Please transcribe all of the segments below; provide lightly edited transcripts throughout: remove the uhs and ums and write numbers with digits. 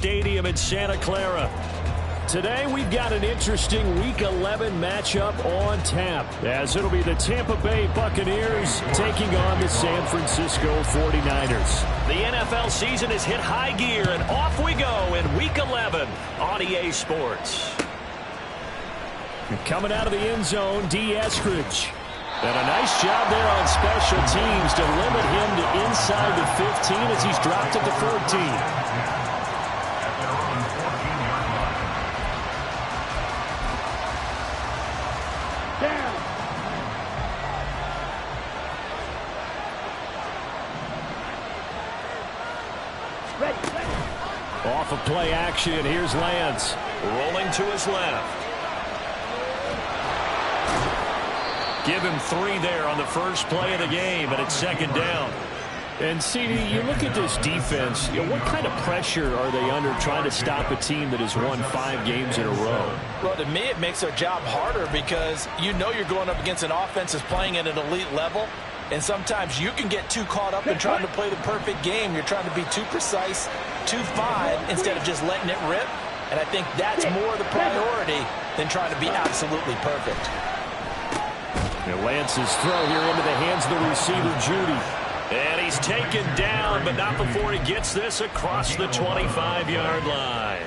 Stadium in Santa Clara. Today we've got an interesting Week 11 matchup on tap, as it'll be the Tampa Bay Buccaneers taking on the San Francisco 49ers. The NFL season has hit high gear, and off we go in Week 11 on EA Sports. Coming out of the end zone, D. Eskridge. And a nice job there on special teams to limit him to inside the 15 as he's dropped at the 14. Off of play action, here's Lance. Rolling to his left. Give him 3 there on the first play of the game, and it's second down. And, CD, you look at this defense, what kind of pressure are they under trying to stop a team that has won 5 games in a row? Well, to me, it makes their job harder because you know you're going up against an offense that's playing at an elite level. And sometimes you can get too caught up in trying to play the perfect game. You're trying to be too precise, too fine, instead of just letting it rip. And I think that's more the priority than trying to be absolutely perfect. And Lance's throw here into the hands of the receiver, Judy. And he's taken down, but not before he gets this across the 25-yard line.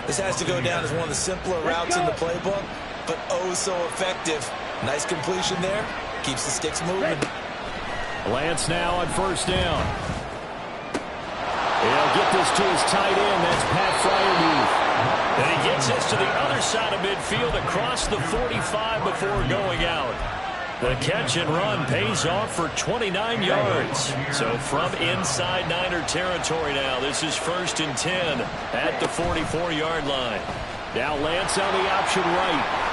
This has to go down as one of the simpler routes in the playbook, but oh so effective. Nice completion there. Keeps the sticks moving. Lance now on first down. He'll get this to his tight end. That's Pat Freiermuth. And he gets this to the other side of midfield across the 45 before going out. The catch and run pays off for 29 yards. So from inside Niner territory now, this is 1st and 10 at the 44-yard line. Now Lance on the option right.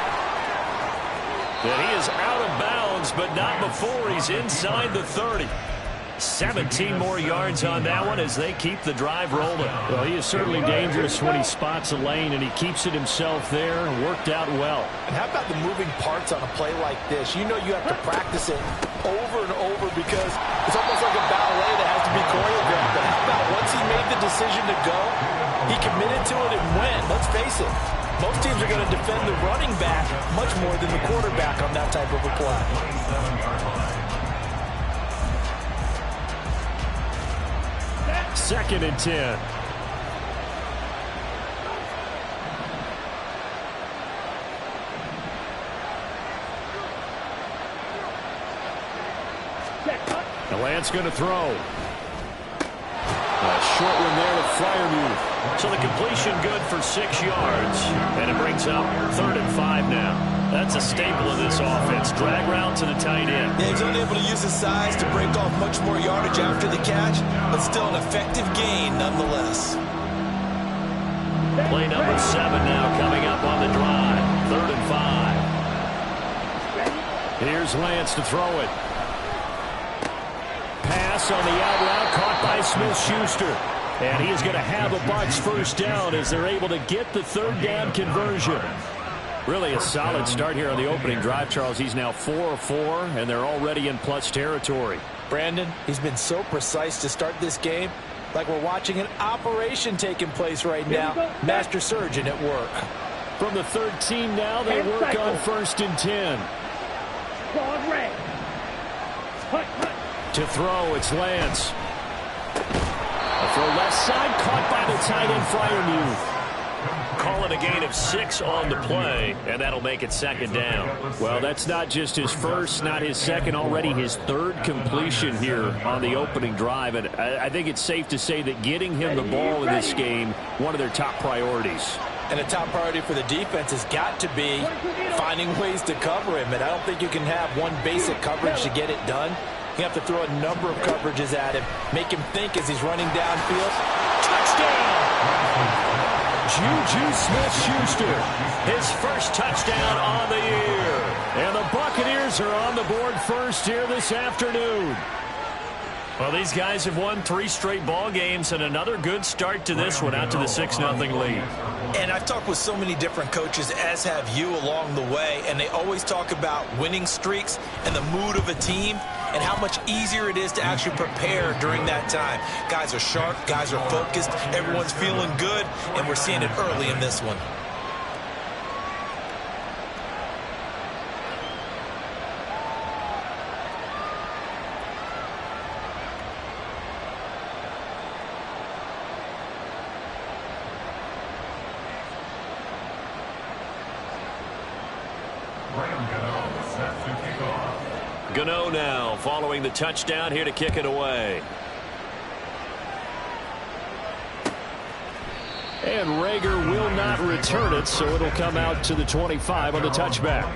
And he is out of bounds, but not before he's inside the 30. 17 more yards on that one as they keep the drive rolling. Well, he is certainly dangerous when he spots a lane, and he keeps it himself there and worked out well. And how about the moving parts on a play like this? You know you have to practice it over and over because it's almost like a ballet that has to be choreographed. But how about once he made the decision to go, he committed to it and went. Let's face it. Most teams are going to defend the running back much more than the quarterback on that type of a play. 2nd and 10. The Lance going to throw. A short one there to Freiermuth. So the completion good for 6 yards, and it brings up 3rd and 5 now. That's a staple of this offense. Drag route to the tight end. Yeah, he's only able to use his size to break off much more yardage after the catch, but still an effective gain nonetheless. Play number 7 now coming up on the drive. 3rd and 5. Here's Lance to throw it. Pass on the out route caught by Smith-Schuster. And he is going to have a Bucs first down as they're able to get the 3rd down conversion. Really a solid start here on the opening drive, Charles. He's now 4 of 4, and they're already in plus territory. Brandon, he's been so precise to start this game, like we're watching an operation taking place right now. Master surgeon at work. From the 13 now, they work on 1st and 10. To throw, it's Lance. A throw left side, caught by the tight end, Freiermuth. Call it a gain of 6 on the play, and that'll make it 2nd down. Well, that's not just his first, not his second, already his 3rd completion here on the opening drive. And I think it's safe to say that getting him the ball in this game, one of their top priorities. And a top priority for the defense has got to be finding ways to cover him. And I don't think you can have one basic coverage to get it done. You have to throw a number of coverages at him, make him think as he's running downfield. Touchdown! Juju Smith-Schuster, his first touchdown on the year. And the Buccaneers are on the board first here this afternoon. Well, these guys have won 3 straight ball games, and another good start to this one out to the 6-0 lead. And I've talked with so many different coaches, as have you, along the way, and they always talk about winning streaks and the mood of a team. and how much easier it is to actually prepare during that time. Guys are sharp, guys are focused, everyone's feeling good, and we're seeing it early in this one. Gano now following the touchdown here to kick it away. And Rager will not return it, so it'll come out to the 25 on the touchback.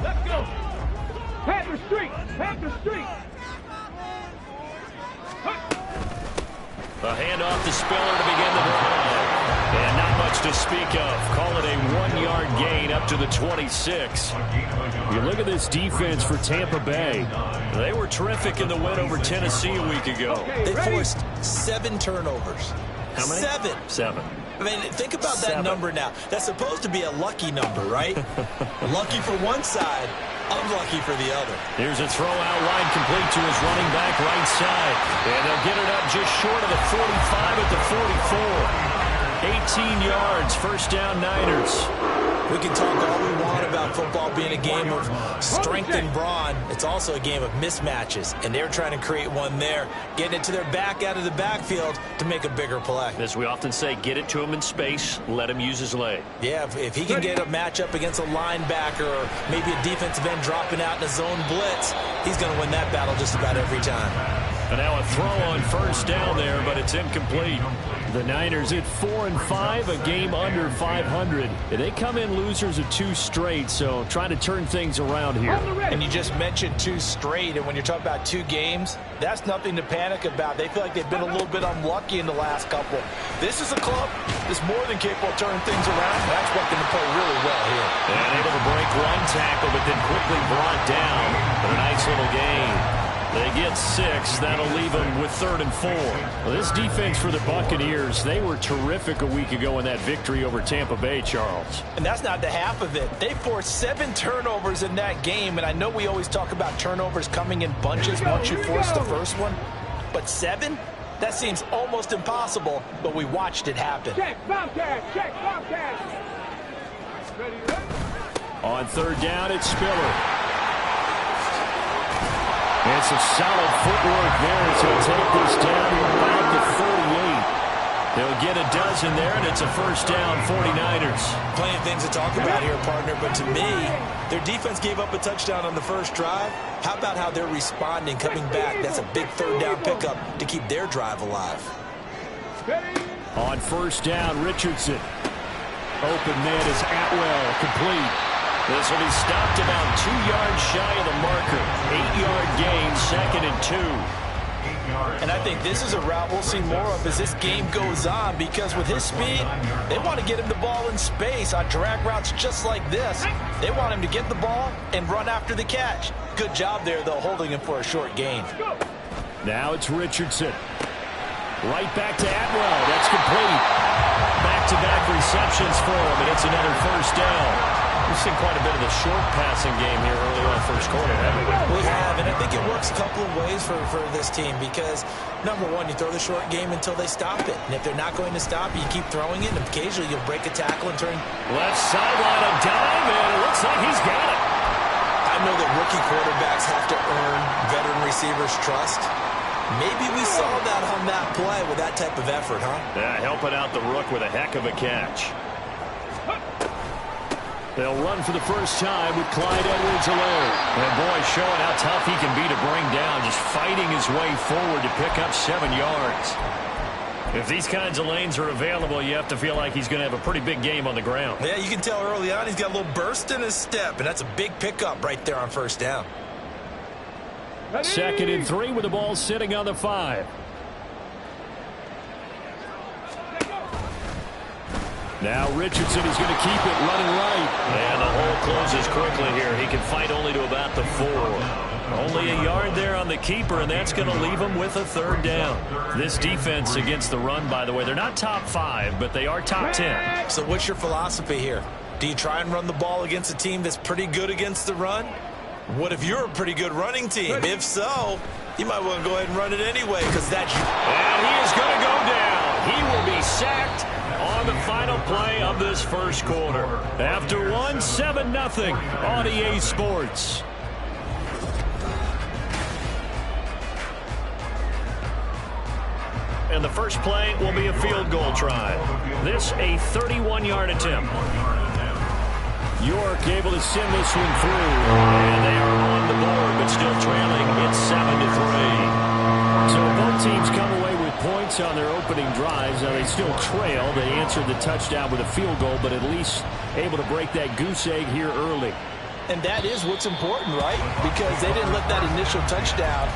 Let's go. Panther Street. Panther Street. A handoff to Spiller to begin the drive. And not much to speak of. Call it a 1-yard gain up to the 26. You look at this defense for Tampa Bay. They were terrific in the win over Tennessee a week ago. They forced 7 turnovers. How many? 7. I mean, think about that number now. That's supposed to be a lucky number, right? Lucky for one side, unlucky for the other. Here's a throw out wide, complete to his running back right side. And they'll get it up just short of the 45 at the 44. 18 yards, first down Niners. We can talk all we want about football being a game of strength and brawn. It's also a game of mismatches, and they're trying to create one there, getting it to their back out of the backfield to make a bigger play. As we often say, get it to him in space, let him use his leg. Yeah, if he can get a matchup against a linebacker or maybe a defensive end dropping out in a zone blitz, he's going to win that battle just about every time. And now a throw on first down there, but it's incomplete. The Niners at 4-5, a game under 500. They come in losers of 2 straight, so trying to turn things around here. And you just mentioned 2 straight, and when you're talking about 2 games, that's nothing to panic about. They feel like they've been a little bit unlucky in the last couple. This is a club that's more than capable of turning things around. That's working to play really well here. And able to break one tackle, but then quickly brought down. But a nice little gain. They get 6. That'll leave them with 3rd and 4. Well, this defense for the Buccaneers, they were terrific a week ago in that victory over Tampa Bay, Charles. And that's not the half of it. They forced 7 turnovers in that game, and I know we always talk about turnovers coming in bunches once you force the first one. But 7? That seems almost impossible, but we watched it happen. Check, Bobcat, check, Bobcat. On 3rd down, it's Spiller. And some solid footwork there as he'll take this down to about the 48. They'll get a dozen there, and it's a first down, 49ers. Plenty of things to talk about here, partner, but to me, their defense gave up a touchdown on the first drive. How about how they're responding, coming back? That's a big 3rd down pickup to keep their drive alive. On first down, Richardson. Open man is Atwell, complete. This will be stopped about 2 yards shy of the marker. 8-yard gain, 2nd and 2. And I think this is a route we'll see more of as this game goes on, because with his speed, they want to get him the ball in space on drag routes just like this. They want him to get the ball and run after the catch. Good job there, though, holding him for a short gain. Now it's Richardson. Right back to Atwell. That's complete. Back-to-back receptions for him, and it's another first down. We've seen quite a bit of the short passing game here early on first quarter, haven't we? We have, and I think it works a couple of ways for this team because, number one, you throw the short game until they stop it. And if they're not going to stop it, you keep throwing it, and occasionally you'll break a tackle and turn. Left sideline, a dive, and it looks like he's got it. I know that rookie quarterbacks have to earn veteran receivers' trust. Maybe we saw that on that play with that type of effort, huh? Yeah, helping out the rook with a heck of a catch. They'll run for the first time with Clyde Edwards-Helaire. And boy, showing how tough he can be to bring down, just fighting his way forward to pick up 7 yards. If these kinds of lanes are available, you have to feel like he's going to have a pretty big game on the ground. Yeah, you can tell early on he's got a little burst in his step, and that's a big pickup right there on first down. 2nd and 3 with the ball sitting on the 5. Now Richardson is going to keep it running right. And the hole closes quickly here. He can fight only to about the 4. Only a yard there on the keeper, and that's going to leave him with a 3rd down. This defense against the run, by the way, they're not top 5, but they are top 10. So what's your philosophy here? Do you try and run the ball against a team that's pretty good against the run? What if you're a pretty good running team? If so, you might want to go ahead and run it anyway, because that's... And he is going to go down. He will be sacked on the final play of this first quarter. After 7-0 on EA Sports. And the first play will be a field goal try. This a 31-yard attempt. York able to send this one through. And they are on the board, but still trailing. It's 7-3. So both teams come away with points on their opening drives. Now they still trail. They answered the touchdown with a field goal, but at least able to break that goose egg here early. And that is what's important, right? Because they didn't let that initial touchdown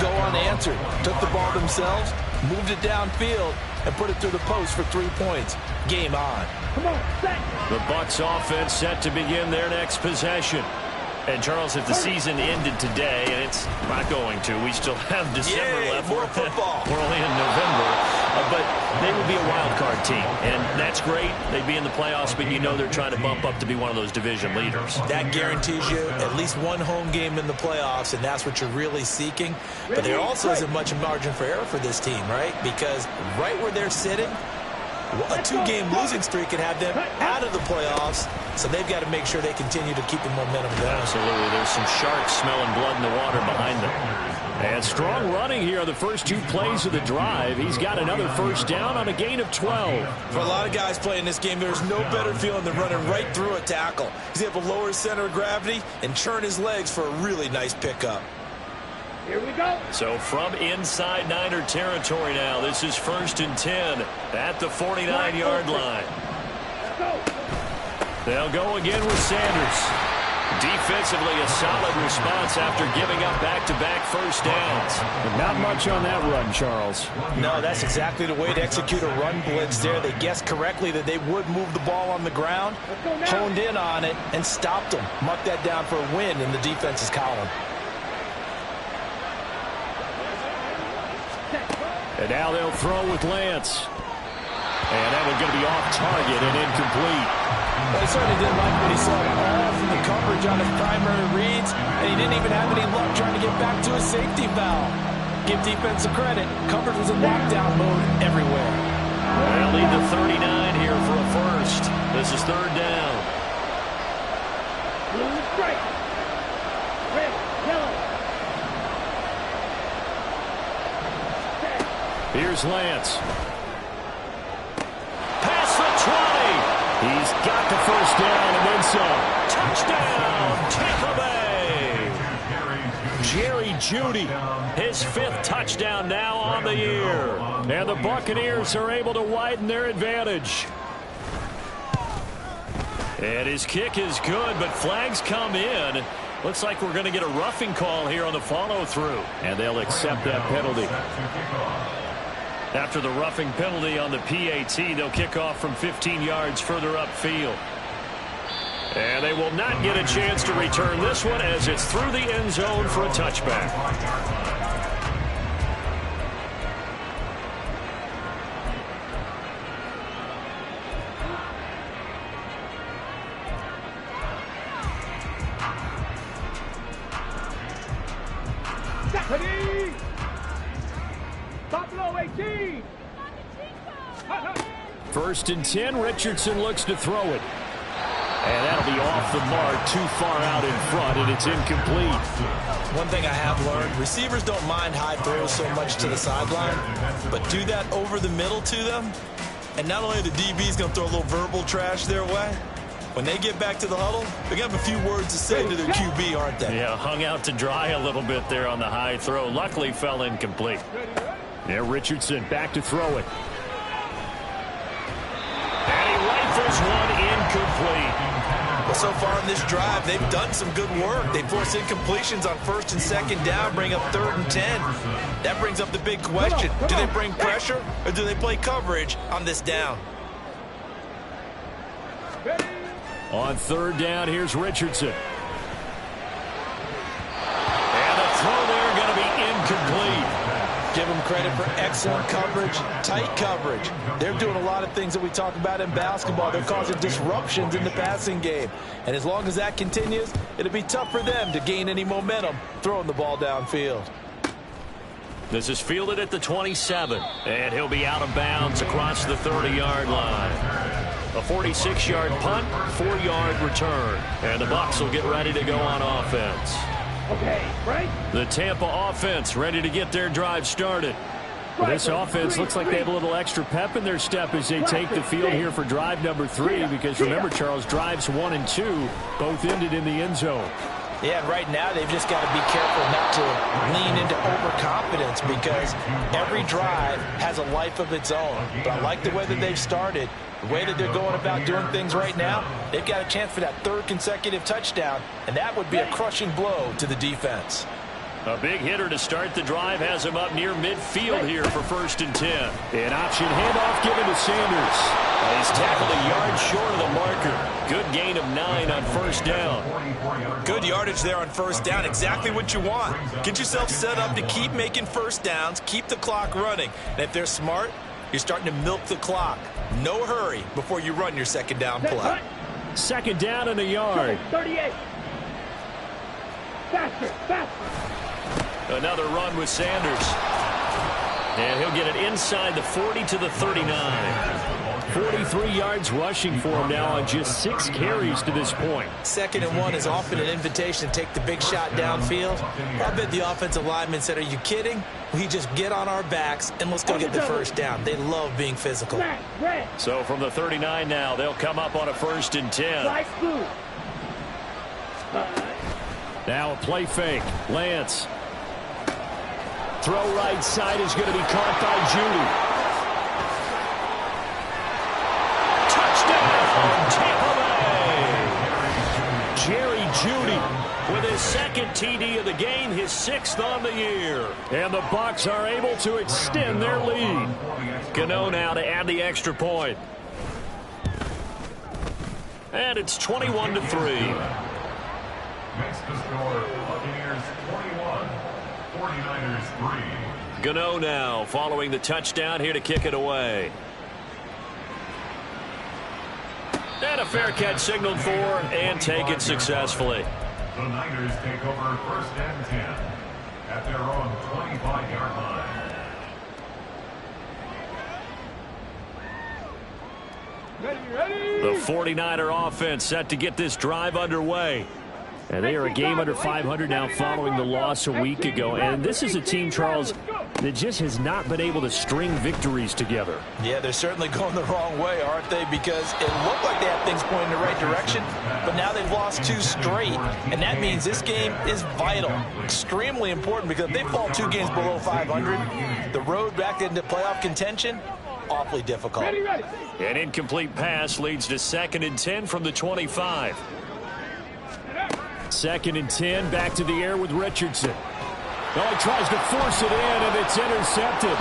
go unanswered. Took the ball themselves, moved it downfield, and put it through the post for 3 points. Game on. Come on, set. The Bucs offense set to begin their next possession. And, Charles, if the season ended today, and it's not going to, we still have December left. More football. We're only in November. But they would be a wild card team, and that's great. They'd be in the playoffs, but you know they're trying to bump up to be one of those division leaders. That guarantees you at least one home game in the playoffs, and that's what you're really seeking. But there also isn't much margin for error for this team, right? Because right where they're sitting, a 2-game losing streak can have them out of the playoffs, so they've got to make sure they continue to keep the momentum going. Absolutely. There's some sharks smelling blood in the water behind them. And strong running here on the first 2 plays of the drive. He's got another first down on a gain of 12. For a lot of guys playing this game, there's no better feeling than running right through a tackle. He's able to lower his center of gravity and churn his legs for a really nice pickup. Here we go. So from inside Niner territory now, this is 1st and 10 at the 49-yard line. Let's go. They'll go again with Sanders. Defensively, a solid response after giving up back-to-back first downs. But not much on that run, Charles. No, that's exactly the way to execute a run blitz there. They guessed correctly that they would move the ball on the ground, honed in on it, and stopped them. Mucked that down for a win in the defense's column. And now they'll throw with Lance. And that one's going to be off target and incomplete. Well, he certainly didn't like what he saw all from the coverage on his primary reads, and he didn't even have any luck trying to get back to his safety valve. Give defense a credit. Coverage was in lockdown mode everywhere. They'll lead the 39 here for a first. This is 3rd down. Blue is straight. Red, yellow. Here's Lance. Past the 20. He's got the first down and then some. Touchdown, Tampa Bay. Jerry Jeudy. His 5th touchdown now on the year. And the Buccaneers are able to widen their advantage. And his kick is good, but flags come in. Looks like we're going to get a roughing call here on the follow-through. And they'll accept that penalty. After the roughing penalty on the PAT, they'll kick off from 15 yards further upfield. And they will not get a chance to return this one as it's through the end zone for a touchback. Deputy! Buffalo 18! 1st and 10. Richardson looks to throw it. And that'll be off the mark, too far out in front, and it's incomplete. One thing I have learned, receivers don't mind high throws so much to the sideline, but do that over the middle to them, and not only are the DBs going to throw a little verbal trash their way, when they get back to the huddle, they're going to have a few words to say to their QB, aren't they? Yeah, hung out to dry a little bit there on the high throw. Luckily, fell incomplete. Now Richardson back to throw it. And he rifles one incomplete. Well, so far in this drive, they've done some good work. They force incompletions on 1st and 2nd down, bring up 3rd and 10. That brings up the big question. Do they bring pressure or do they play coverage on this down? On third down, here's Richardson. And the throw there going to be incomplete. Give them credit for excellent coverage, tight coverage. They're doing a lot of things that we talk about in basketball. They're causing disruptions in the passing game. And as long as that continues, it'll be tough for them to gain any momentum throwing the ball downfield. This is fielded at the 27, and he'll be out of bounds across the 30-yard line. A 46-yard punt, 4-yard return. And the Bucs will get ready to go on offense. Okay, right? The Tampa offense ready to get their drive started. Well, this offense looks like they have a little extra pep in their step as they take the field here for drive number 3, because remember, Charles, drives 1 and 2 both ended in the end zone. Yeah, and right now they've just got to be careful not to lean into overconfidence, because every drive has a life of its own. But I like the way that they've started, the way that they're going about doing things right now. They've got a chance for that 3rd consecutive touchdown, and that would be a crushing blow to the defense. A big hitter to start the drive has him up near midfield here for 1st and 10. An option handoff given to Sanders. He's tackled a yard short of the marker. Good gain of 9 on 1st down. Good yardage there on 1st down. Exactly what you want. Get yourself set up to keep making 1st downs, keep the clock running. And if they're smart, you're starting to milk the clock. No hurry before you run your 2nd down play. 2nd down and a yard. 38. Faster, faster. Another run with Sanders. And he'll get it inside the 40 to the 39. 43 yards rushing for him now on just 6 carries to this point. 2nd and 1 is often an invitation to take the big shot downfield. I bet the offensive linemen said, are you kidding? We just get on our backs and let's go get the 1st down. They love being physical. So from the 39 now, they'll come up on a 1st and 10. Now a play fake. Lance. Throw right side is going to be caught by Judy. Touchdown, Tampa Bay! Jerry Judy with his 2nd TD of the game, his 6th on the year. And the Bucs are able to extend their lead. Gano now to add the extra point. And it's 21-3. Makes the score Buccaneers 21, 49ers 3. Gano now following the touchdown here to kick it away. And a fair catch signaled for and taken successfully. The Niners take over 1st and 10 at their own 25-yard line. The 49er offense set to get this drive underway. And they are a game under 500 now following the loss a week ago. And this is a team, Charles, that just has not been able to string victories together. Yeah, they're certainly going the wrong way, aren't they? Because it looked like they had things pointing in the right direction, but now they've lost 2 straight. And that means this game is vital, extremely important, because if they fall 2 games below 500, the road back into playoff contention, awfully difficult. An incomplete pass leads to 2nd and 10 from the 25. 2nd and 10, back to the air with Richardson. Oh, he tries to force it in, and it's intercepted.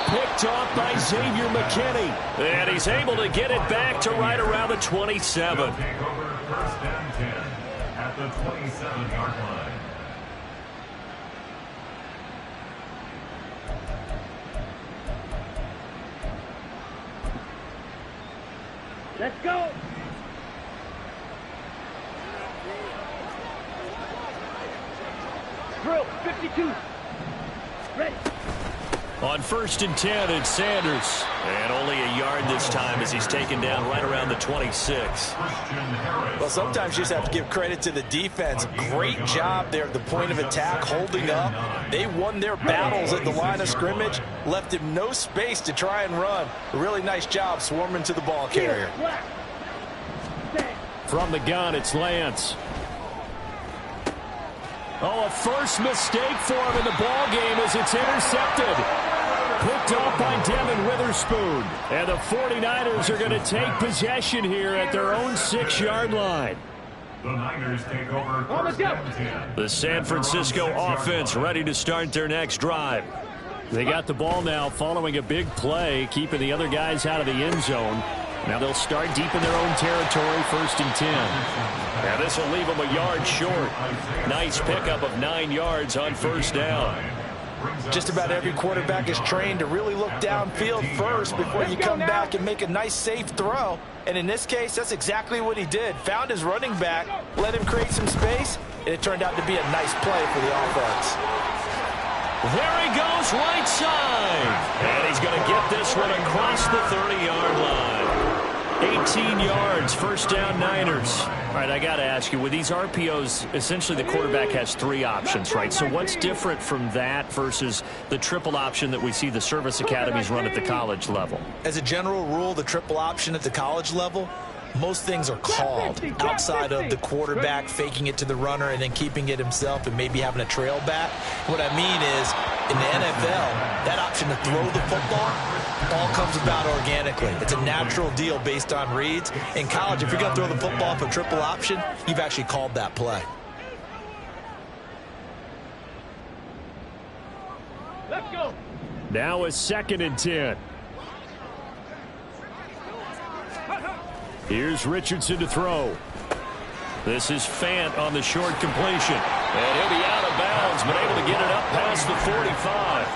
Picked off by Xavier McKinney. And he's able to get it back to right around the 27. Take over 1st and 10 at the 27-yard line. Let's go. Drill, 52. Ready. On 1st and 10, it's Sanders. And only a yard this time as he's taken down right around the 26. Well, sometimes you just have to give credit to the defense. Great job there at the point of attack, holding up. They won their battles at the line of scrimmage, left him no space to try and run. A really nice job swarming to the ball carrier. From the gun, it's Lance. Oh, a first mistake for him in the ball game as it's intercepted. Picked off by Devin Witherspoon. And the 49ers are going to take possession here at their own 6-yard line. The Niners take over 1st and 10. The San Francisco offense ready to start their next drive. They got the ball now following a big play, keeping the other guys out of the end zone. Now they'll start deep in their own territory, 1st and 10. Now this will leave them a yard short. Nice pickup of 9 yards on 1st down. Just about every quarterback is trained to really look downfield first before you come back and make a nice, safe throw. And in this case, that's exactly what he did. Found his running back, let him create some space, and it turned out to be a nice play for the offense. There he goes, right side. And he's going to get this one across the 30-yard line. 18 yards, 1st down Niners. All right, I got to ask you, with these RPOs, essentially the quarterback has 3 options, right? So what's different from that versus the triple option that we see the service academies run at the college level? As a general rule, the triple option at the college level, most things are called outside of the quarterback faking it to the runner and then keeping it himself and maybe having a trail back. What I mean is, in the NFL, that option to throw the football all comes about organically. It's a natural deal based on reads. In college, if you're going to throw the football for triple option, you've actually called that play. Let's go. Now a 2nd and 10. Here's Richardson to throw. This is Fant on the short completion. And he'll be out of bounds, but able to get it up past the 45.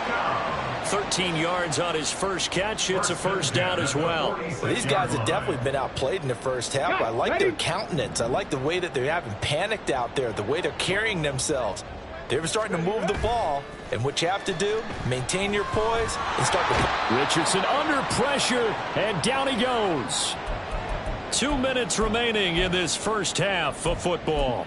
13 yards on his first catch. It's a 1st down as well. These guys have definitely been outplayed in the first half. I like their countenance. I like the way that they haven't panicked out there, the way they're carrying themselves. They're starting to move the ball, and what you have to do, maintain your poise and start to... Richardson under pressure, and down he goes. 2 minutes remaining in this first half of football.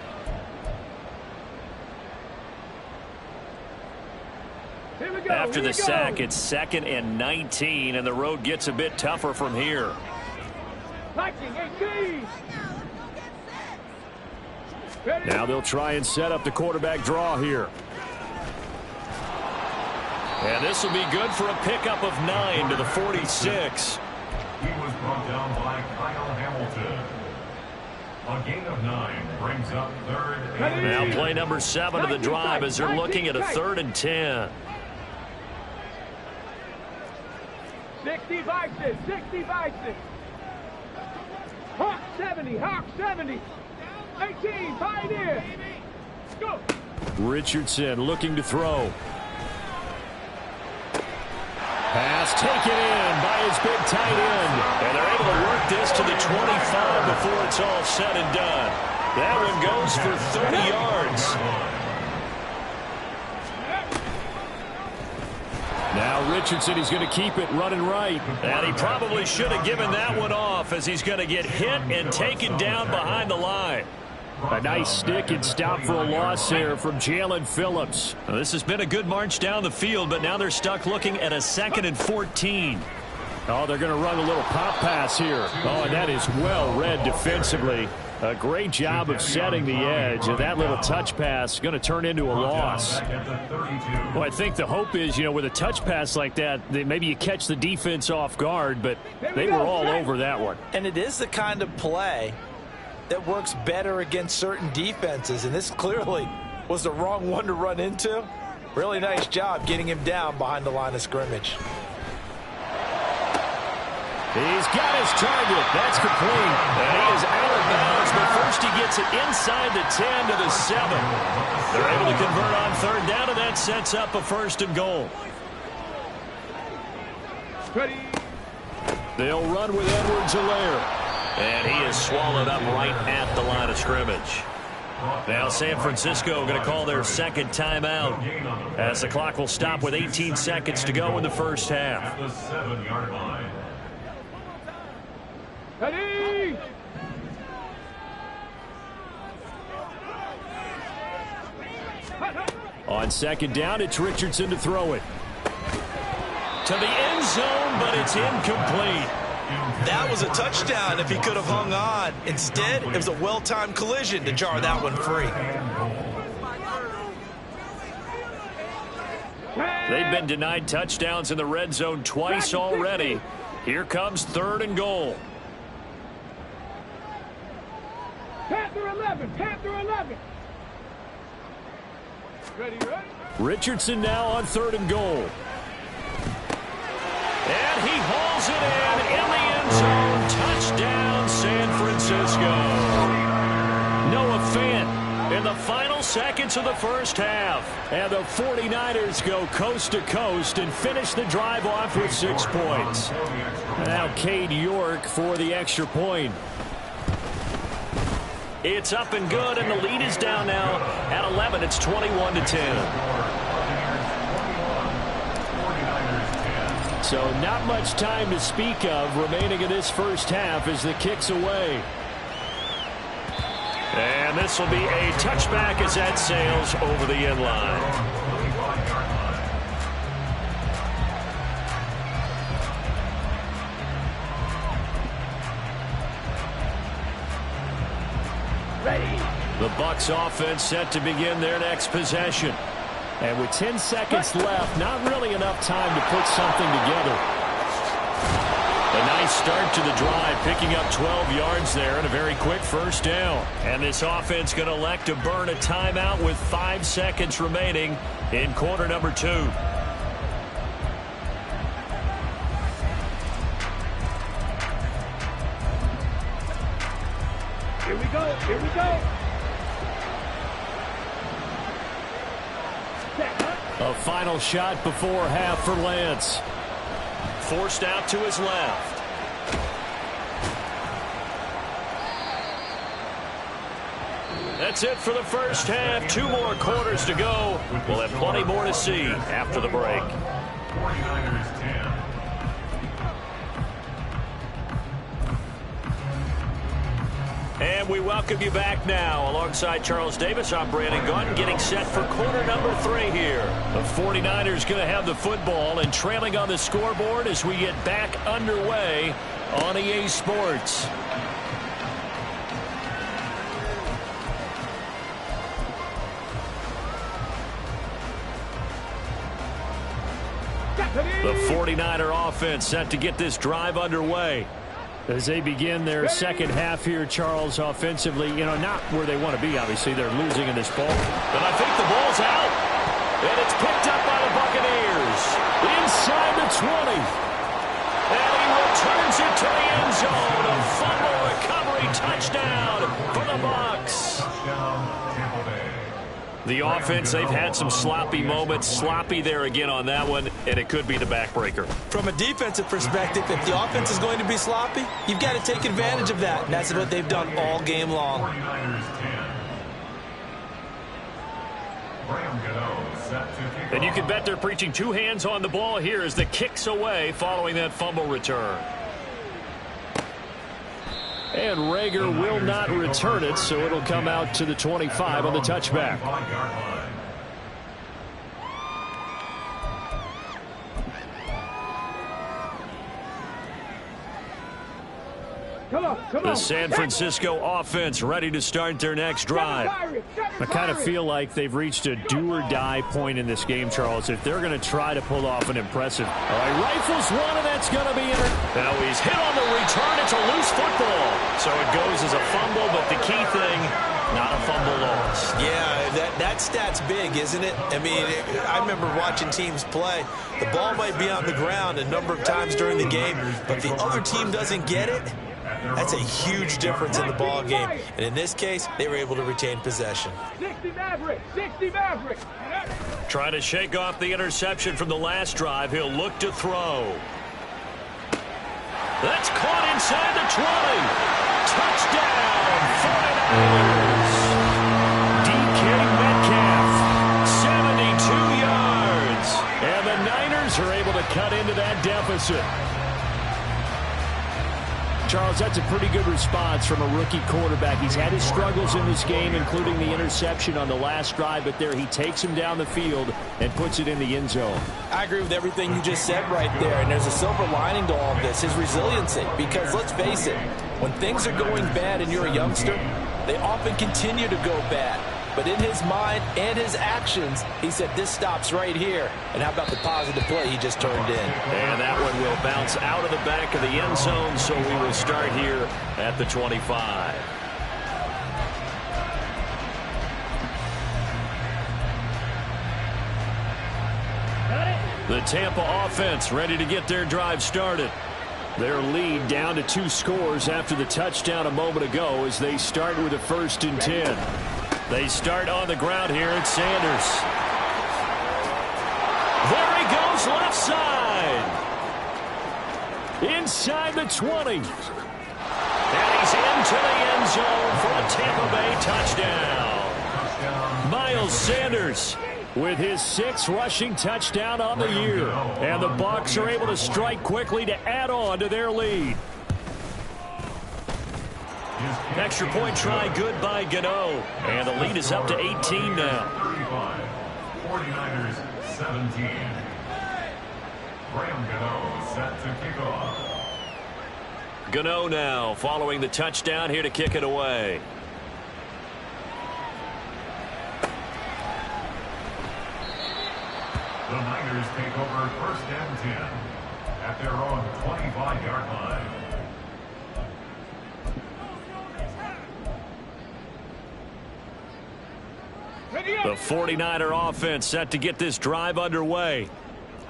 After the sack, it's 2nd and 19, and the road gets a bit tougher from here. Now they'll try and set up the quarterback draw here. And this will be good for a pickup of 9 to the 46. He was brought down by Kyle Hamilton. A gain of 9 brings up 3rd and Now play number 7 of the drive as they're looking at a 3rd and 10. 65 6, 65 6. Hawk 70, Hawk 70. 18, Pioneer. Go. Richardson looking to throw. Pass taken in by his big tight end. And they're able to work this to the 25 before it's all said and done. That one goes for 30 yards. Now Richardson, he's going to keep it running right. And he probably should have given that one off as he's going to get hit and taken down behind the line. A nice stick and stop for a loss there from Jalen Phillips. Well, this has been a good march down the field, but now they're stuck looking at a 2nd and 14. Oh, they're going to run a little pop pass here. Oh, and that is well read defensively. A great job of setting the edge, and that little touch pass is going to turn into a loss. Well, I think the hope is, with a touch pass like that, maybe you catch the defense off guard, but they were all over that one. And it is the kind of play that works better against certain defenses, and this clearly was the wrong one to run into. Really nice job getting him down behind the line of scrimmage. He's got his target. That's complete. And he is out of bounds, but first he gets it inside the 10 to the 7. They're able to convert on 3rd down, and that sets up a 1st and goal. Ready. They'll run with Edwards-Helaire. And he is swallowed up right at the line of scrimmage. Now San Francisco going to call their 2nd timeout as the clock will stop with 18 seconds to go in the first half. the 7-yard line. Ready. On 2nd down, it's Richardson to throw it. To the end zone, but it's incomplete. That was a touchdown if he could have hung on. Instead, it was a well-timed collision to jar that one free. They've been denied touchdowns in the red zone twice already. Here comes 3rd and goal. Panther 11, Panther 11. Ready, ready. Richardson now on 3rd and goal. And he hauls it in the end zone. in the final seconds of the first half. And the 49ers go coast to coast and finish the drive off with 6 points. Now Cade York for the extra point. It's up and good, and the lead is down now at 11. It's 21-10. So not much time to speak of remaining in this first half as the kick's away. And this will be a touchback as that sails over the end line. The Bucs offense set to begin their next possession. And with 10 seconds left, not really enough time to put something together. A nice start to the drive, picking up 12 yards there and a very quick first down. And this offense going to elect to burn a timeout with 5 seconds remaining in quarter number 2. Here we go. Here we go. A final shot before half for Lance. Forced out to his left. That's it for the first half. 2 more quarters to go. We'll have plenty more to see after the break. 49ers 10. And we welcome you back now. Alongside Charles Davis, I'm Brandon Gaudin, getting set for quarter number 3 here. The 49ers going to have the football and trailing on the scoreboard as we get back underway on EA Sports. The 49er offense set to get this drive underway. As they begin their second half here, Charles, offensively, not where they want to be, obviously. They're losing in this ball. But I think the ball's out. And it's picked up by the Buccaneers. Inside the 20. And he returns it to the end zone. A fumble recovery touchdown for the Bucs. Touchdown, Tampa Bay. The offense, they've had some sloppy moments. Sloppy there again on that one, and it could be the backbreaker. From a defensive perspective, if the offense is going to be sloppy, you've got to take advantage of that. And that's what they've done all game long. 49ers 10. Graham Gano set to kick And you off. can bet they're preaching 2 hands on the ball here as the kick's away following that fumble return. And Rager will not return it, so it'll come out to the 25 on the touchback. 25-yard line. Come on, come The on. San Francisco offense ready to start their next drive. I kind of feel like they've reached a do-or-die point in this game, Charles, if they're going to try to pull off an impressive. All right, rifles one, and that's going to be it. Now he's hit on the return. It's a loose football. So it goes as a fumble, but the key thing, not a fumble lost. Yeah, that stat's big, isn't it? I mean, I remember watching teams play. The ball might be on the ground a number of times during the game, but the other team doesn't get it. That's a huge difference in the ball game. And in this case, they were able to retain possession. 60 Maverick, 60 Maverick. Trying to shake off the interception from the last drive. He'll look to throw. That's caught inside the 20. Touchdown, 49ers. DK Metcalf, 72 yards. And the Niners are able to cut into that deficit. Charles, that's a pretty good response from a rookie quarterback. He's had his struggles in this game, including the interception on the last drive, but there he takes him down the field and puts it in the end zone. I agree with everything you just said right there, and there's a silver lining to all of this, his resiliency. Because let's face it, when things are going bad and you're a youngster, they often continue to go bad. But in his mind and his actions, he said, this stops right here. And how about the positive play he just turned in? And that one will bounce out of the back of the end zone, so we will start here at the 25. The Tampa offense ready to get their drive started. Their lead down to 2 scores after the touchdown a moment ago as they start with a 1st and 10. They start on the ground here at Sanders. There he goes left side. Inside the 20. And he's into the end zone for a Tampa Bay touchdown. Miles Sanders with his 6th rushing touchdown on the year. And the Bucs are able to strike quickly to add on to their lead. Extra point try good by Gano. And the lead is up to 18 now. 49ers 17. Graham Gano set to kick off. Gano now following the touchdown here to kick it away. The Niners take over 1st and 10 at their own 25-yard line. The 49er offense set to get this drive underway.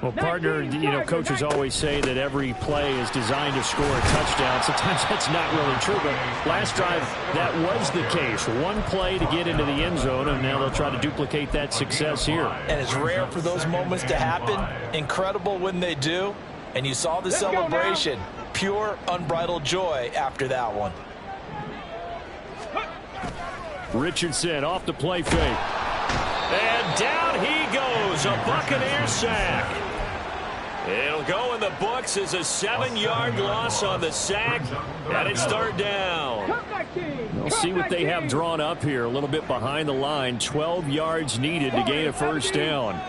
Well, partner, coaches always say that every play is designed to score a touchdown. Sometimes that's not really true, but last drive, that was the case. One play to get into the end zone, and now they'll try to duplicate that success here. And it's rare for those moments to happen. Incredible when they do. And you saw the celebration. Pure, unbridled joy after that one. Richardson off the play fake. And down he goes. A Buccaneer sack. It'll go in the books as a 7-yard loss on the sack. And it's 3rd down. We'll see what they have drawn up here. A little bit behind the line. 12 yards needed to gain a 1st down.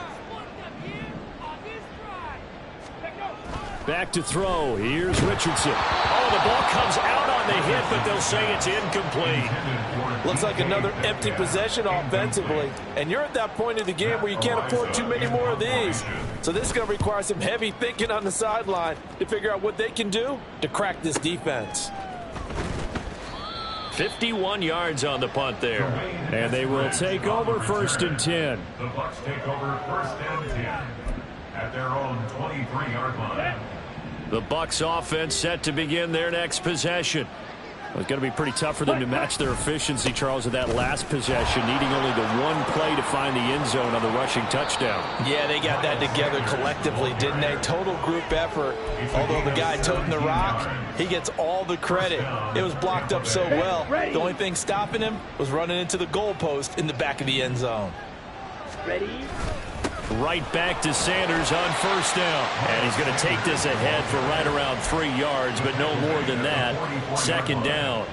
Back to throw. Here's Richardson. Oh, the ball comes out on the hit, but they'll say it's incomplete. Looks like another empty possession offensively. And you're at that point in the game where you can't afford too many more of these. So this is going to require some heavy thinking on the sideline to figure out what they can do to crack this defense. 51 yards on the punt there. And they will take over 1st and 10. The Bucs take over 1st and 10 at their own 23-yard line. The Bucs offense set to begin their next possession. Well, it's going to be pretty tough for them to match their efficiency, Charles, with that last possession, needing only the one play to find the end zone on the rushing touchdown. Yeah, they got that together collectively, didn't they? Total group effort. Although the guy toting the rock, he gets all the credit. It was blocked up so well. The only thing stopping him was running into the goalpost in the back of the end zone. Ready? Right back to Sanders on 1st down. And he's going to take this ahead for right around 3 yards, but no more than that. 2nd down.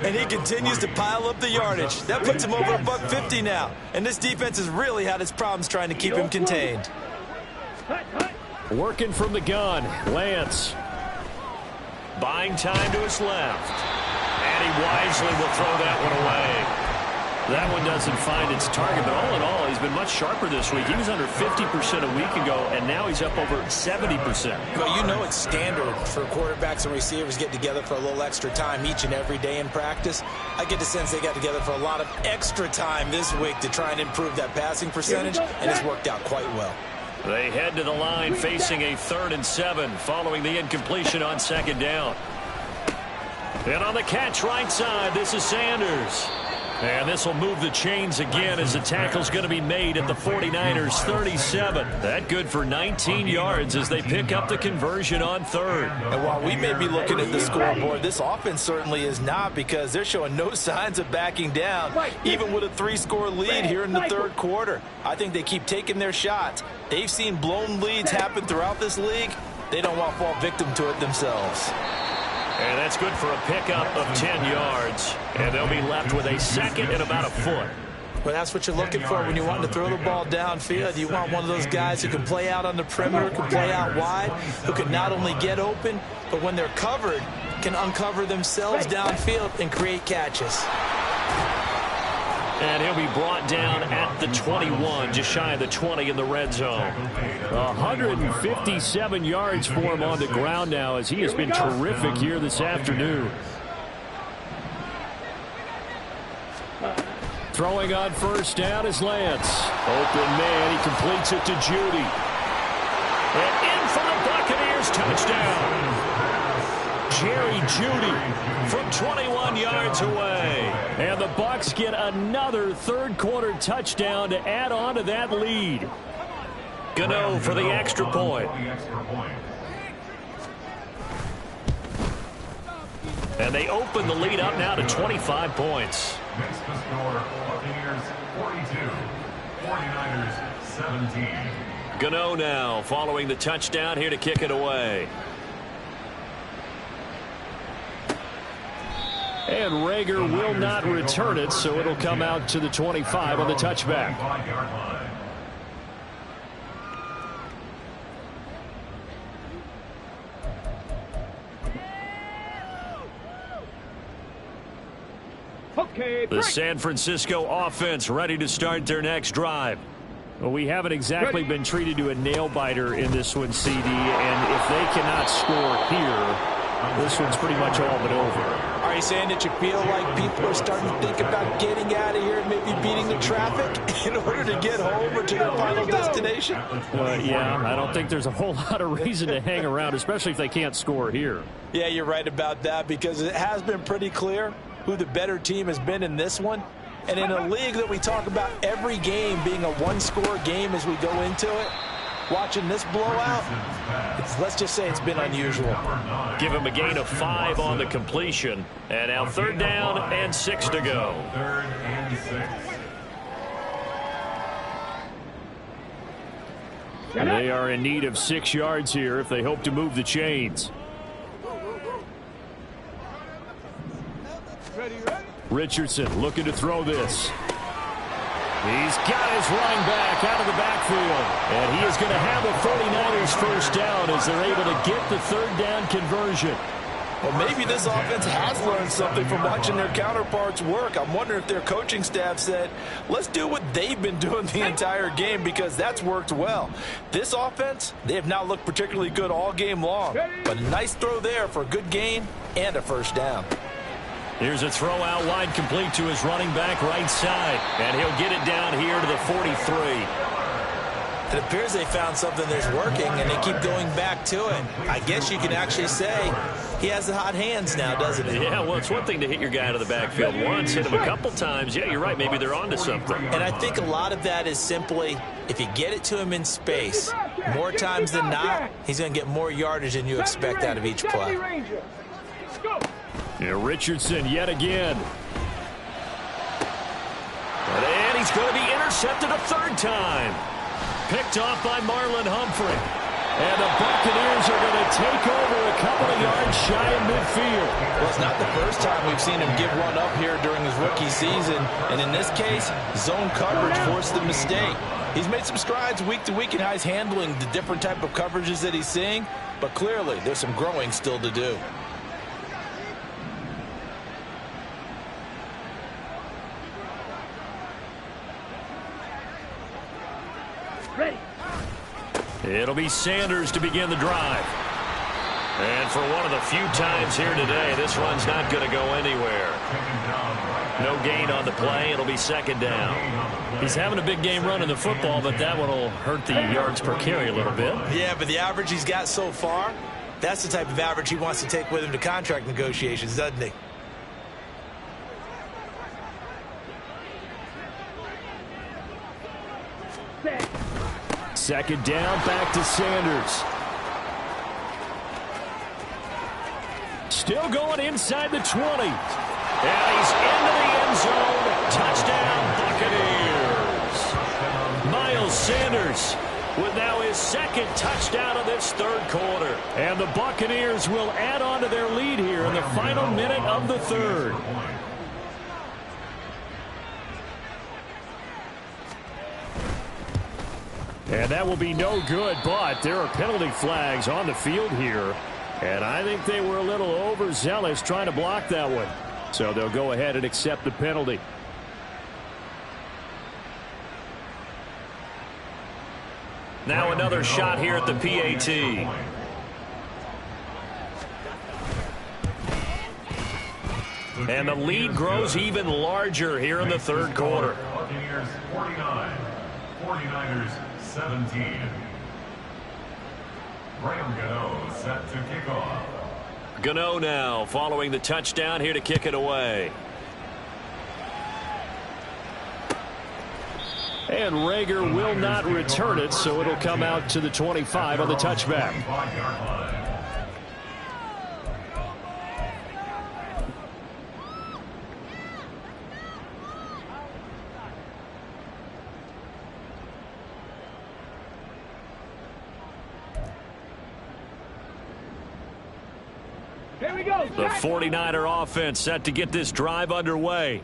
And he continues to pile up the yardage. That puts him over $150 now. And this defense has really had its problems trying to keep him contained. Working from the gun, Lance. Buying time to his left. And he wisely will throw that one away. That one doesn't find its target, but all in all, he's been much sharper this week. He was under 50% a week ago, and now he's up over 70%. Well, you know it's standard for quarterbacks and receivers get together for a little extra time each and every day in practice. I get the sense they got together for a lot of extra time this week to try and improve that passing percentage, and it's worked out quite well. They head to the line facing a 3rd and 7 following the incompletion on 2nd down. And on the catch right side, this is Sanders. And this will move the chains again as the tackle's going to be made at the 49ers 37. That good for 19 yards as they pick up the conversion on 3rd. And while we may be looking at the scoreboard, this offense certainly is not, because they're showing no signs of backing down, even with a 3-score lead here in the 3rd quarter. I think they keep taking their shots. They've seen blown leads happen throughout this league. They don't want to fall victim to it themselves. And that's good for a pickup of 10 yards. And they'll be left with a 2nd and about a foot. Well, that's what you're looking for when you want to throw the ball downfield. You want one of those guys who can play out on the perimeter, can play out wide, who can not only get open, but when they're covered, can uncover themselves downfield and create catches. And he'll be brought down at the 21, just shy of the 20 in the red zone. 157 yards for him on the ground now, as he has been terrific here this afternoon. Throwing on 1st down is Lance. Open man, he completes it to Judy. And in for the Buccaneers, touchdown. Jerry Jeudy from 21 yards away. And the Bucs get another third-quarter touchdown to add on to that lead. Gano for the extra point. And they open the lead up now to 25 points. Makes the score Buccaneers 42, 49ers 17. Gano now following the touchdown here to kick it away. And Rager will not return it, so it'll come out to the 25 on the touchback. Okay, The San Francisco offense ready to start their next drive. Well, we haven't exactly been treated to a nail-biter in this one, CD, and if they cannot score here, this one's pretty much all but over. Are you saying that you feel like people are starting to think about getting out of here and maybe beating the traffic in order to get home or to their final destination? Yeah, I don't think there's a whole lot of reason to hang around, especially if they can't score here. Yeah, you're right about that, because it has been pretty clear who the better team has been in this one. And in a league that we talk about every game being a one-score game as we go into it, watching this blowout, let's just say it's been unusual. Give him a gain of 5 on the completion. And now 3rd down and 6 to go. 3rd and 6. They are in need of 6 yards here if they hope to move the chains. Richardson looking to throw this. He's got his running back out of the backfield. And he is going to have a 49ers first down as they're able to get the 3rd down conversion. Well, maybe this offense has learned something from watching their counterparts work. I'm wondering if their coaching staff said, let's do what they've been doing the entire game, because that's worked well. This offense, they have not looked particularly good all game long. But a nice throw there for a good gain and a first down. Here's a throw out wide, complete to his running back right side. And he'll get it down here to the 43. It appears they found something that's working, and they keep going back to it. I guess you can actually say he has the hot hands now, doesn't he? Yeah, well, it's one thing to hit your guy out of the backfield once, hit him a couple times. Yeah, you're right. Maybe they're onto something. And I think a lot of that is simply, if you get it to him in space, more times than not, he's going to get more yardage than you expect out of each play. Yeah, Richardson yet again. And he's going to be intercepted a 3rd time. Picked off by Marlon Humphrey. And the Buccaneers are going to take over a couple of yards shy of midfield. Well, it's not the first time we've seen him give one up here during his rookie season. And in this case, zone coverage forced the mistake. He's made some strides week to week in how he's handling the different type of coverages that he's seeing. But clearly, there's some growing still to do. It'll be Sanders to begin the drive. And for one of the few times here today, this run's not going to go anywhere. No gain on the play. It'll be 2nd down. He's having a big game running the football, but that one will hurt the yards per carry a little bit. Yeah, but the average he's got so far, that's the type of average he wants to take with him to contract negotiations, doesn't he? Second down, back to Sanders. Still going inside the 20. And he's into the end zone. Touchdown, Buccaneers. Miles Sanders with now his 2nd touchdown of this 3rd quarter. And the Buccaneers will add on to their lead here in the final minute of the 3rd. And that will be no good, but there are penalty flags on the field here. And I think they were a little overzealous trying to block that one. So they'll go ahead and accept the penalty. Now another shot here at the PAT. And the lead grows even larger here in the 3rd quarter. Buccaneers 49, 49ers 17. Graham Gano set to kick off. Gano now following the touchdown here to kick it away. And Rager will not return it, so it'll come out to the 25 on the touchback. Here we go. The 49er offense set to get this drive underway.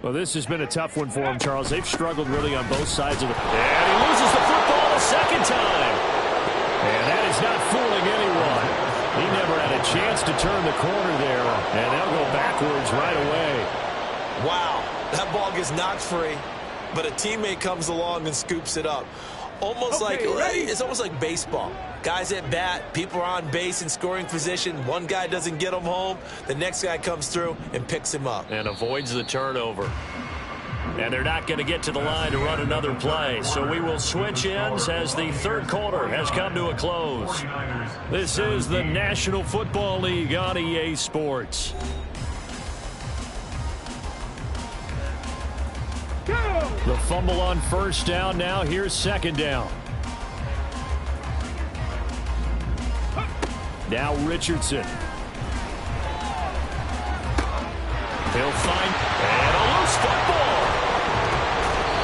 Well, this has been a tough one for him, Charles. They've struggled really on both sides of the... And he loses the football a second time. And that is not fooling anyone. He never had a chance to turn the corner there, and they'll go backwards right away. Wow, that ball gets knocked free, but a teammate comes along and scoops it up. It's almost like baseball. Guys at bat, people are on base in scoring position. One guy doesn't get him home. The next guy comes through and picks him up. And avoids the turnover. And they're not going to get to the line to run another play. So we will switch ends as the third quarter has come to a close. This is the National Football League on EA Sports. The fumble on first down. Now here's second down. Now Richardson. He'll find and a loose football.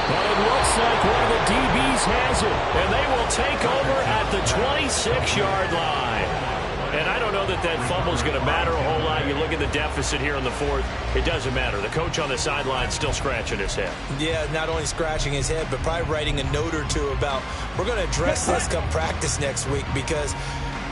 But it looks like one of the DBs has it. And they will take over at the 26-yard line. And I don't know that that fumble is going to matter a whole lot. You look at the deficit here in the fourth. It doesn't matter. The coach on the sideline still scratching his head. Yeah, not only scratching his head, but probably writing a note or two about we're going to address this come practice next week because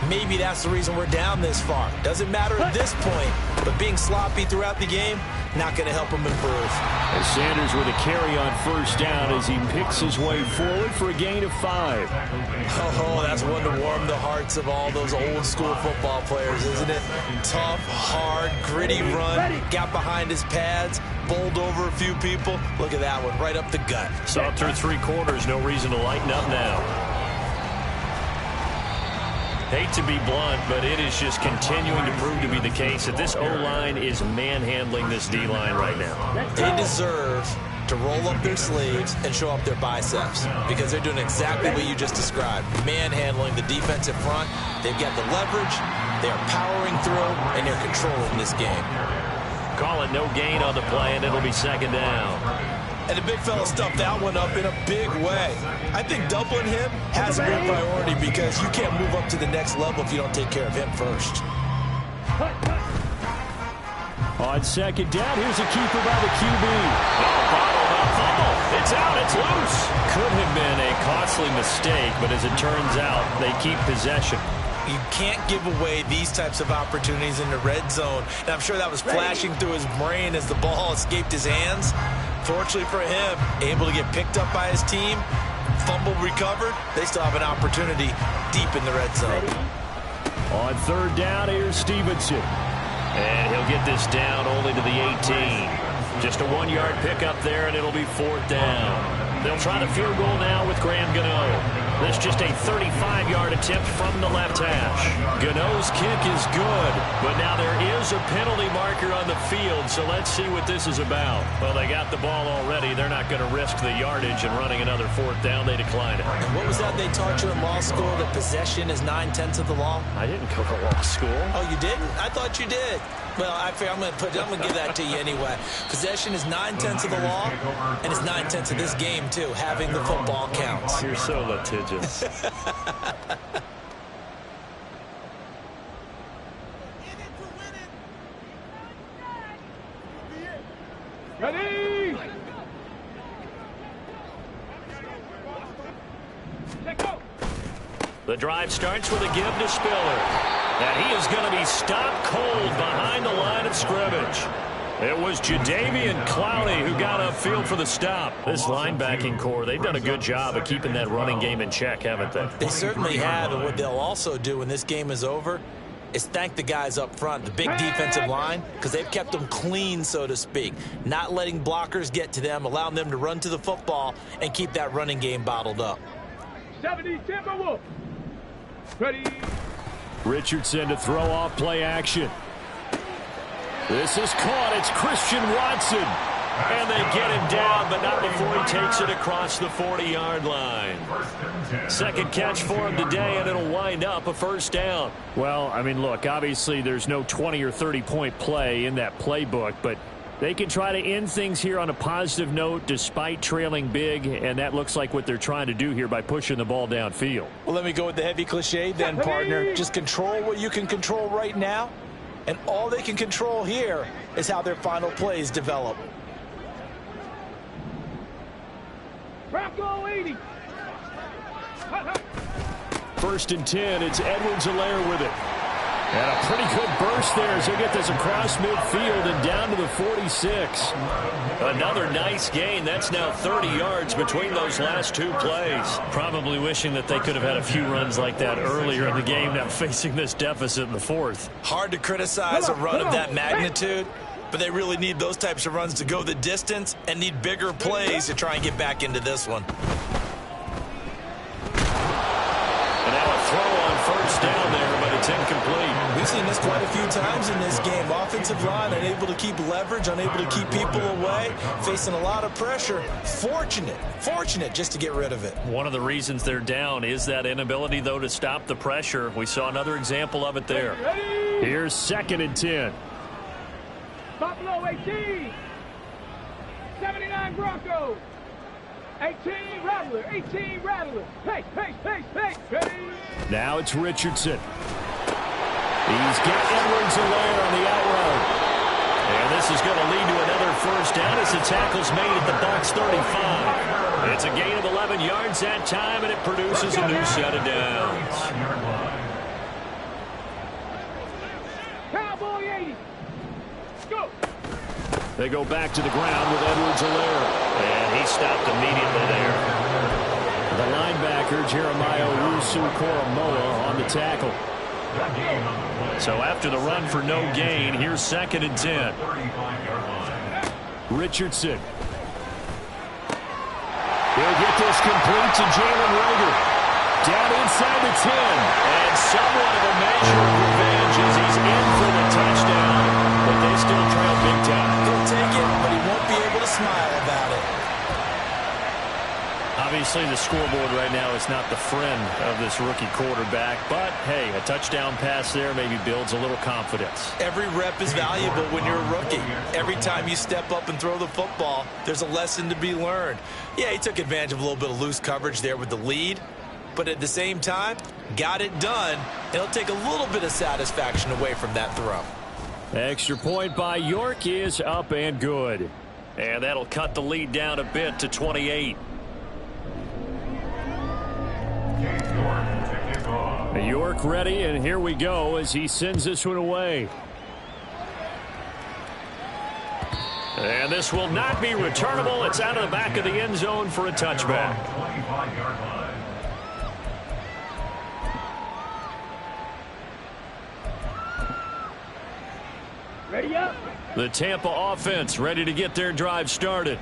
maybe that's the reason we're down this far. Doesn't matter at this point, but being sloppy throughout the game, not going to help him improve. As Sanders with a carry on first down as he picks his way forward for a gain of 5. Oh, that's one to warm the hearts of all those old school football players, isn't it? Tough, hard, gritty run, got behind his pads, bowled over a few people. Look at that one, right up the gut. Saw through 3 quarters, no reason to lighten up now. Hate to be blunt, but it is just continuing to prove to be the case that this O-line is manhandling this D-line right now. They deserve to roll up their sleeves and show up their biceps because they're doing exactly what you just described. Manhandling the defensive front. They've got the leverage, they're powering through, and they're controlling this game. Call it no gain on the play, and it'll be second down. And the big fella stuffed that one up in a big way. I think doubling him has to be a priority because you can't move up to the next level if you don't take care of him first. On second down, here's a keeper by the QB. Bottled up fumble. It's out. It's loose. Could have been a costly mistake, but as it turns out, they keep possession. You can't give away these types of opportunities in the red zone. And I'm sure that was flashing through his brain as the ball escaped his hands. Fortunately for him, able to get picked up by his team, fumble recovered. They still have an opportunity deep in the red zone. On third down, here's Stevenson. And he'll get this down only to the 18. Just a 1-yard pickup there, and it'll be fourth down. They'll try the field goal now with Graham Gano. This just a 35-yard attempt from the left hash. Gano's kick is good, but now there is a penalty marker on the field, so let's see what this is about. Well, they got the ball already. They're not going to risk the yardage and running another fourth down. They decline it. And what was that they taught you in law school, that possession is 9/10 of the law? I didn't go to law school. Oh, you didn't? I thought you did. Well, I'm going to give that to you anyway. Possession is 9/10 of the law, and it's 9/10 of this game, too. Having the football counts. You're so litigious. Ready? Let go. The drive starts with a give to Spiller. And he is going to be stopped cold behind the line of scrimmage. It was Jadeveon Clowney who got upfield for the stop. This linebacking core, they've done a good job of keeping that running game in check, haven't they? They certainly have, and what they'll also do when this game is over is thank the guys up front, the big defensive line, because they've kept them clean, so to speak, not letting blockers get to them, allowing them to run to the football and keep that running game bottled up. 70 Timberwolves. Ready? Richardson to throw off play action. This is caught. It's Christian Watson. And they get him down, but not before he takes it across the 40-yard line. Second catch for him today, and it'll wind up a first down. Well, I mean, look, obviously there's no 20 or 30-point play in that playbook, but they can try to end things here on a positive note despite trailing big, and that looks like what they're trying to do here by pushing the ball downfield. Well, let me go with the heavy cliche then, partner. Just control what you can control right now, and all they can control here is how their final plays develop. Bronco 80. First and 10, it's Edwards-Helaire with it. And a pretty good burst there as they get this across midfield and down to the 46. Another nice gain. That's now 30 yards between those last two plays. Probably wishing that they could have had a few runs like that earlier in the game, now facing this deficit in the fourth. Hard to criticize a run of that magnitude, but they really need those types of runs to go the distance and need bigger plays to try and get back into this one. And now a throw on first down there, but it's incomplete. We've seen this quite a few times in this game. Offensive line unable to keep leverage, unable to keep people away, facing a lot of pressure. Fortunate just to get rid of it. One of the reasons they're down is that inability, though, to stop the pressure. We saw another example of it there. Here's second and 10. Buffalo 18. 79 Broncos. 18 Rattler. 18 Rattler. Pace. Now it's Richardson. He's got Edwards-Helaire on the out route. And this is going to lead to another first down as the tackle's made at the Bucs 35. It's a gain of 11 yards that time, and it produces a new set of downs. Cowboy 80. Go. They go back to the ground with Edwards-Helaire. And he stopped immediately there. The linebacker, Jeremiah Owusu-Koramoah, on the tackle. So after the run for no gain, here's second and 10. Richardson. He'll get this complete to Jalen Reagor. Down inside the 10. And somewhat of a measure of revenge as he's in for the touchdown. But they still trail big time. He'll take it, but he won't be able to smile about it. Obviously, the scoreboard right now is not the friend of this rookie quarterback. But, hey, a touchdown pass there maybe builds a little confidence. Every rep is valuable when you're a rookie. Every time you step up and throw the football, there's a lesson to be learned. Yeah, he took advantage of a little bit of loose coverage there with the lead. But at the same time, got it done. It'll take a little bit of satisfaction away from that throw. Extra point by York is up and good. And that'll cut the lead down a bit to 28. York ready, and here we go as he sends this one away. And this will not be returnable. It's out of the back of the end zone for a touchback. Ready up. The Tampa offense ready to get their drive started.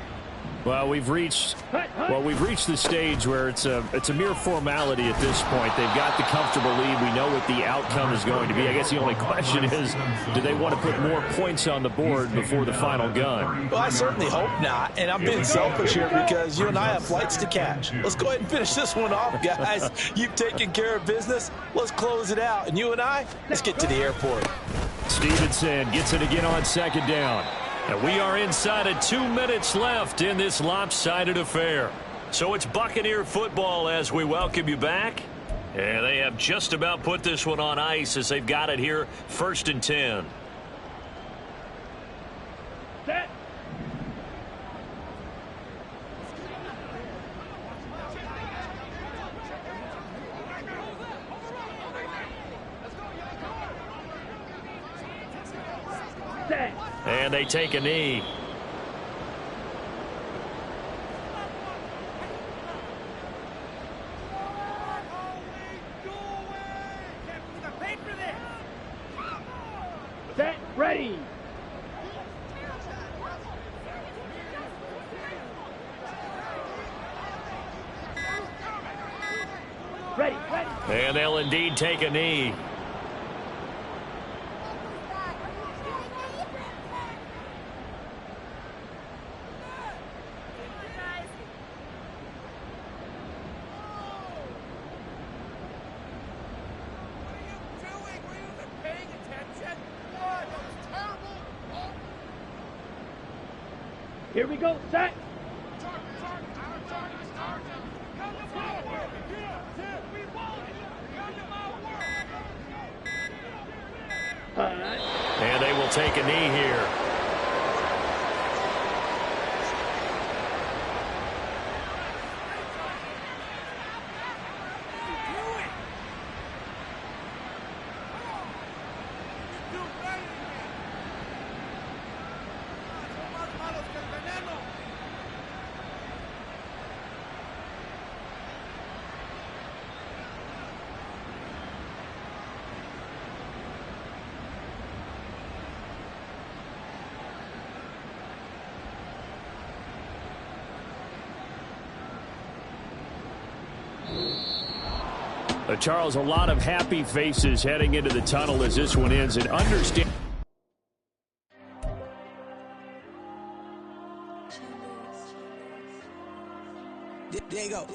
Well, we've reached the stage where it's a mere formality at this point. They've got the comfortable lead. We know what the outcome is going to be. I guess the only question is, do they want to put more points on the board before the final gun? Well, I certainly hope not. And I'm being selfish here because you and I have flights to catch. Let's go ahead and finish this one off, guys. You've taken care of business. Let's close it out. And you and I, let's get to the airport. Stevenson gets it again on second down. And we are inside of 2 minutes left in this lopsided affair. So it's Buccaneer football as we welcome you back. And they have just about put this one on ice as they've got it here, first and 10. Set. Set. And they take a knee. Set. Ready. And they'll indeed take a knee. Here we go, set. And they will take a knee here. Charles, a lot of happy faces heading into the tunnel as this one ends. And understand. There you go.